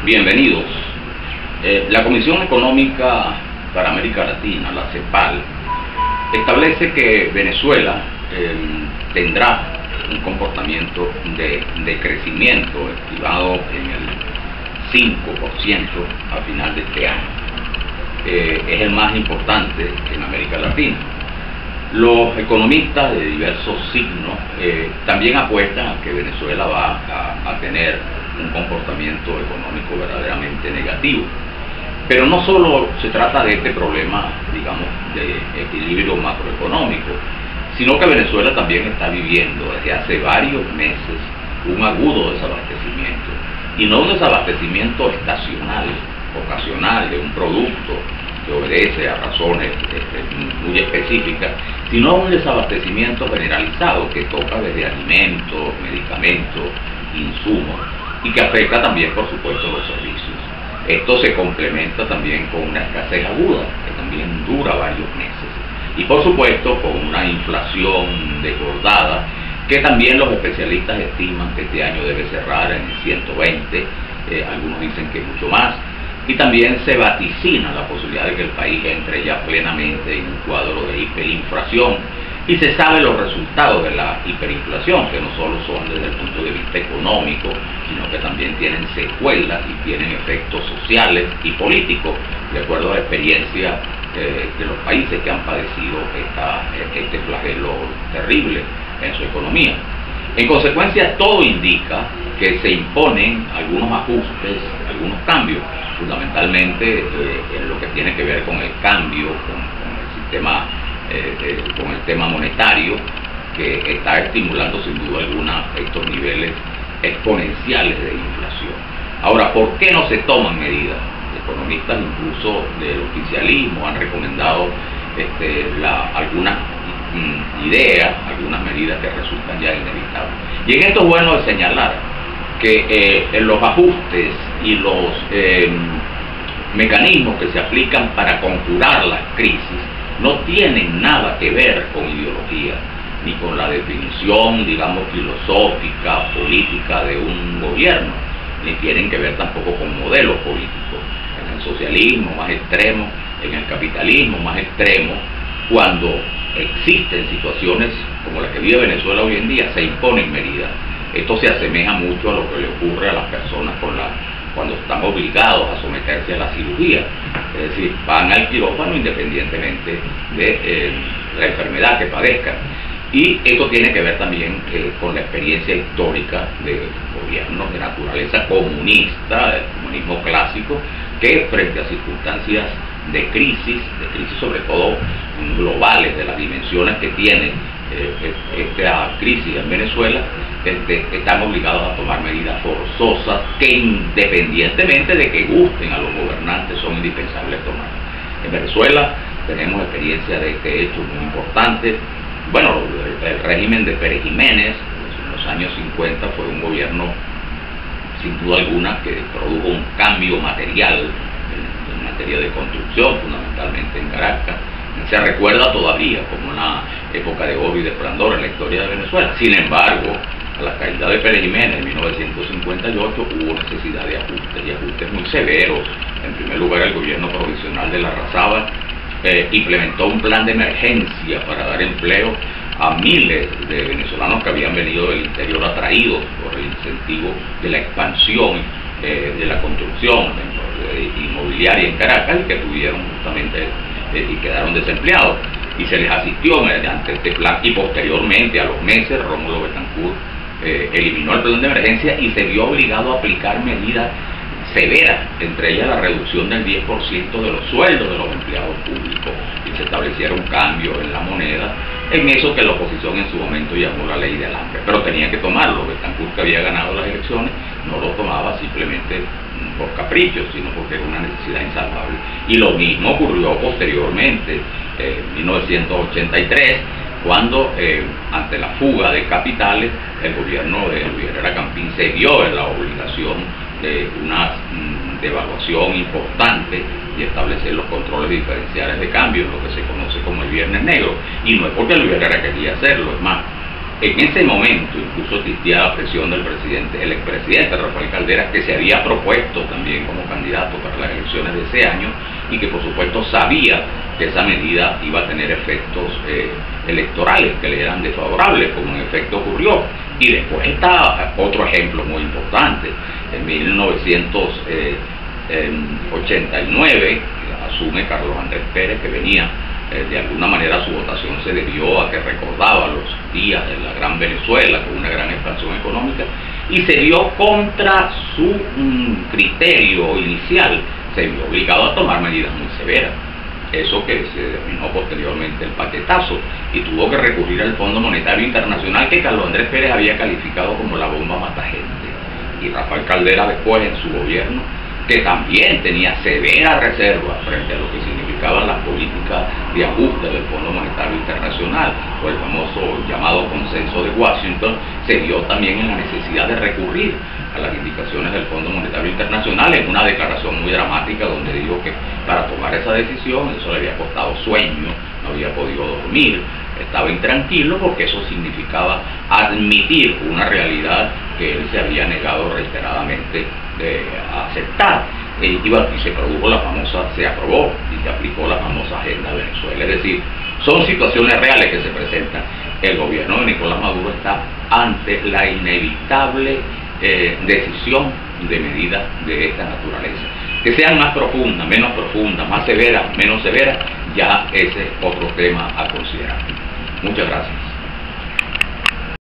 Bienvenidos. La Comisión Económica para América Latina, la CEPAL, establece que Venezuela tendrá un comportamiento de crecimiento estimado en el 5% a final de este año. Es el más importante en América Latina. Los economistas de diversos signos también apuestan a que Venezuela va a tener un comportamiento económico verdaderamente negativo. Pero no solo se trata de este problema, digamos, de equilibrio macroeconómico, sino que Venezuela también está viviendo desde hace varios meses un agudo desabastecimiento. Y no un desabastecimiento estacional, ocasional, de un producto que obedece a razones muy específicas, sino un desabastecimiento generalizado que toca desde alimentos, medicamentos, insumos, y que afecta también, por supuesto, los servicios. Esto se complementa también con una escasez aguda, que también dura varios meses, y por supuesto con una inflación desbordada, que también los especialistas estiman que este año debe cerrar en el 120, algunos dicen que mucho más, y también se vaticina la posibilidad de que el país entre ya plenamente en un cuadro de hiperinflación, y se sabe los resultados de la hiperinflación, que no solo son desde el punto de vista económico, sino que también tienen secuelas y tienen efectos sociales y políticos, de acuerdo a la experiencia de los países que han padecido este flagelo terrible en su economía. En consecuencia, todo indica que se imponen algunos ajustes, algunos cambios, fundamentalmente en lo que tiene que ver con el cambio, con el sistema, con el tema monetario, que está estimulando sin duda alguna estos niveles exponenciales de inflación. Ahora, ¿por qué no se toman medidas? Economistas incluso del oficialismo han recomendado algunas ideas, algunas medidas que resultan ya inevitables. Y en esto es bueno señalar que los ajustes y los mecanismos que se aplican para conjurar las crisis no tienen nada que ver con ideología, ni con la definición, digamos, filosófica, política de un gobierno, ni tienen que ver tampoco con modelos políticos. En el socialismo más extremo, en el capitalismo más extremo, cuando existen situaciones como la que vive Venezuela hoy en día, se imponen medidas. Esto se asemeja mucho a lo que le ocurre a las personas cuando están obligados a someterse a la cirugía, es decir, van al quirófano independientemente de la enfermedad que padezcan. Y esto tiene que ver también con la experiencia histórica de gobiernos de naturaleza comunista, del comunismo clásico, que frente a circunstancias de crisis sobre todo globales, de las dimensiones que tiene esta crisis en Venezuela, están obligados a tomar medidas forzosas que, independientemente de que gusten a los gobernantes, son indispensables tomar. En Venezuela tenemos experiencia de este hecho muy importante. Bueno, el régimen de Pérez Jiménez en los años 50 fue un gobierno sin duda alguna que produjo un cambio material en materia de construcción, fundamentalmente en Caracas. Se recuerda todavía como una época de oro y de esplendor en la historia de Venezuela. Sin embargo, a la caída de Pérez Jiménez en 1958 hubo necesidad de ajustes, y ajustes muy severos. En primer lugar, el gobierno provisional de Larrazábal implementó un plan de emergencia para dar empleo a miles de venezolanos que habían venido del interior atraídos por el incentivo de la expansión de la construcción inmobiliaria en Caracas, y que tuvieron justamente y quedaron desempleados, y se les asistió mediante este plan. Y posteriormente, a los meses, Rómulo Betancourt eliminó el plan de emergencia y se vio obligado a aplicar medidas severas, entre ellas la reducción del 10% de los sueldos de los empleados públicos, y se establecieron cambios en la moneda, en eso que la oposición en su momento llamó la ley de alambre. Pero tenía que tomarlo. Betancourt, que había ganado las elecciones, no lo tomaba simplemente por capricho, sino porque era una necesidad insalvable. Y lo mismo ocurrió posteriormente, en 1983, cuando ante la fuga de capitales, el gobierno de Luis Herrera Campín se vio en la obligación de una devaluación importante y establecer los controles diferenciales de cambio, lo que se conoce como el Viernes Negro. Y no es porque Luis Herrera quería hacerlo, es más, En ese momento incluso existía la presión del presidente, el expresidente Rafael Caldera, que se había propuesto también como candidato para las elecciones de ese año y que por supuesto sabía que esa medida iba a tener efectos electorales que le eran desfavorables, como en efecto ocurrió. Y después está otro ejemplo muy importante. En 1989 asume Carlos Andrés Pérez, que venía de alguna manera su votación se debió a que recordaba los días de la Gran Venezuela con una gran expansión económica, y se vio contra su criterio inicial, se vio obligado a tomar medidas muy severas. Eso que se denominó posteriormente el paquetazo, y tuvo que recurrir al Fondo Monetario Internacional, que Carlos Andrés Pérez había calificado como la bomba matagente, y Rafael Caldera después en su gobierno, que también tenía severa reserva frente a lo que significaban las políticas de ajuste del Fondo Monetario Internacional, o el famoso llamado consenso de Washington, se vio también en la necesidad de recurrir a las indicaciones del Fondo Monetario Internacional en una declaración muy dramática donde dijo que para tomar esa decisión eso le había costado sueño, no había podido dormir, estaba intranquilo porque eso significaba admitir una realidad que él se había negado reiteradamente a aceptar. Y se produjo se aprobó y se aplicó la famosa Agenda Venezuela. Es decir, son situaciones reales que se presentan. El gobierno de Nicolás Maduro está ante la inevitable decisión de medidas de esta naturaleza. Que sean más profundas, más severas, menos severas, ya ese es otro tema a considerar. Muchas gracias.